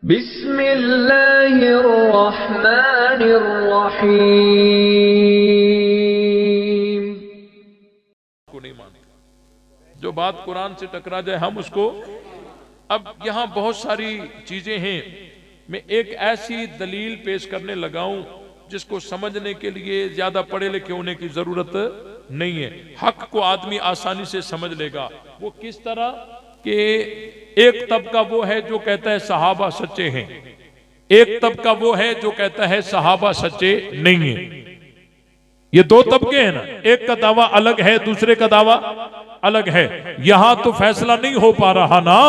बिस्मिल्लाहिर्रहमानिर्रहीम। को नहीं मानेगा। जो बात कुरान से टकरा जाए हम उसको। अब यहां बहुत सारी चीजें हैं, मैं एक ऐसी दलील पेश करने लगा हूं जिसको समझने के लिए ज्यादा पढ़े लिखे होने की जरूरत नहीं है। हक को आदमी आसानी से समझ लेगा। वो किस तरह कि एक तबका वो है जो कहता है सहाबा सच्चे हैं, एक तबका वो है जो कहता है सहाबा सच्चे नहीं है। ये दो तबके हैं ना, एक का दावा अलग है, दूसरे का दावा अलग है। यहां तो फैसला नहीं हो पा रहा ना।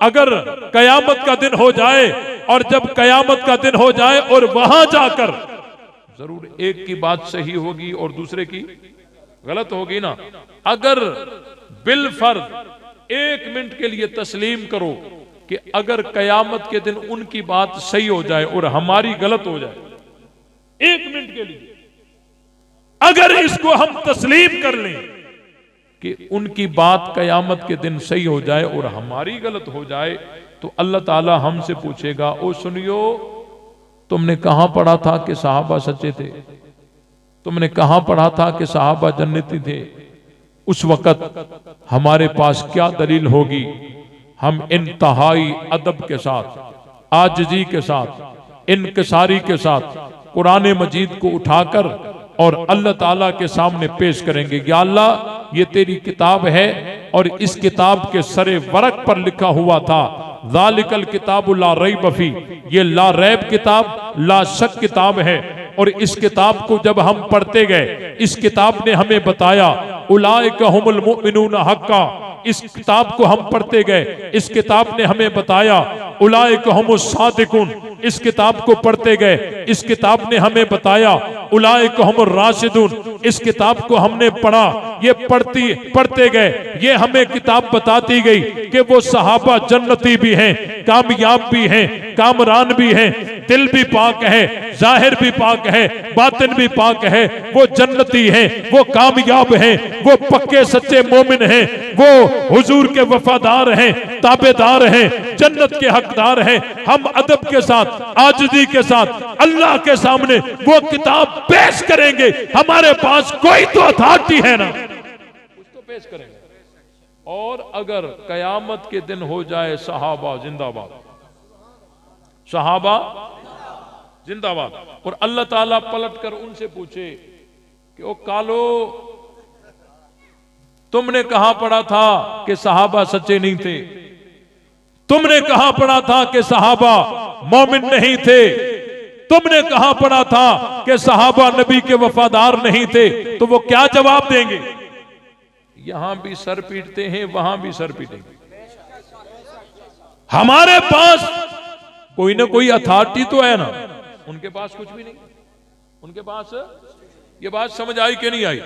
अगर कयामत का दिन हो जाए, और जब कयामत का दिन हो जाए और वहां जाकर जरूर एक की बात सही होगी और दूसरे की गलत होगी ना। अगर बिलफर्ज एक मिनट के लिए तस्लीम करो कि अगर कयामत के दिन उनकी बात सही हो जाए और हमारी गलत हो जाए, एक मिनट के लिए अगर इसको हम तस्लीम कर लें कि उनकी बात कयामत के दिन सही हो जाए और हमारी गलत हो जाए, तो अल्लाह ताला हमसे पूछेगा, ओ सुनियो, तुमने कहां पढ़ा था कि सहाबा सच्चे थे? तुमने कहां पढ़ा था कि सहाबा जन्नती थे? उस वक्त हमारे पास क्या दलील होगी? हम इंतहाई अदब के साथ, आजिजी के साथ, इनकिसारी के साथ कुरान मजीद को उठाकर और अल्लाह ताला के सामने पेश करेंगे। या अल्लाह, ये तेरी किताब है और इस किताब के सरे वरक पर लिखा हुआ था ज़ालिकल किताबु ला रैब फी, ये ला रैब किताब, ला शक किताब है। और इस किताब को जब हम पढ़ते गए, इस किताब ने हमें बताया उलाइका हुमुल मुमिनूना हक्का। इस किताब को हम पढ़ते गए, इस किताब ने हमें बताया उलाइका हुमुस सादिकून। इस किताब को पढ़ते गए, इस किताब ने हमें बताया उलाइका हुमुर राशिदून। इस किताब को हमने पढ़ा, ये पढ़ते गए, ये हमें किताब बताती गई कि वो सहाबा जन्नती भी हैं, कामयाब भी हैं, कामरान भी हैं, दिल भी पाक है, जाहिर भी पाक है, बातिन भी पाक है। वो जन्नती हैं, वो कामयाब हैं, वो पक्के सच्चे मोमिन हैं, वो हुजूर के वफादार हैं, ताबेदार हैं, जन्नत के हकदार हैं। हम अदब के साथ, आजिज़ी के साथ अल्लाह के सामने वो किताब पेश करेंगे। हमारे पास कोई तो अथॉरिटी है ना, कुछ तो पेश करेंगे। और अगर कयामत के दिन हो जाए सहाबा जिंदाबाद, सहाबा जिंदाबाद, और अल्लाह ताला पलट कर उनसे पूछे कि ओ कालो, तुमने कहां पढ़ा था कि सहाबा सच्चे नहीं थे? तुमने कहां पढ़ा था कि सहाबा मोमिन नहीं थे? तुमने कहां पढ़ा था कि सहाबा नबी के वफादार नहीं थे? तो वो क्या जवाब देंगे? यहां भी सर पीटते हैं, वहां भी सर पीटेंगे। हमारे पास कोई ना कोई अथॉरिटी तो है ना, उनके पास कुछ भी नहीं। उनके पास, ये बात समझ आई कि नहीं आई?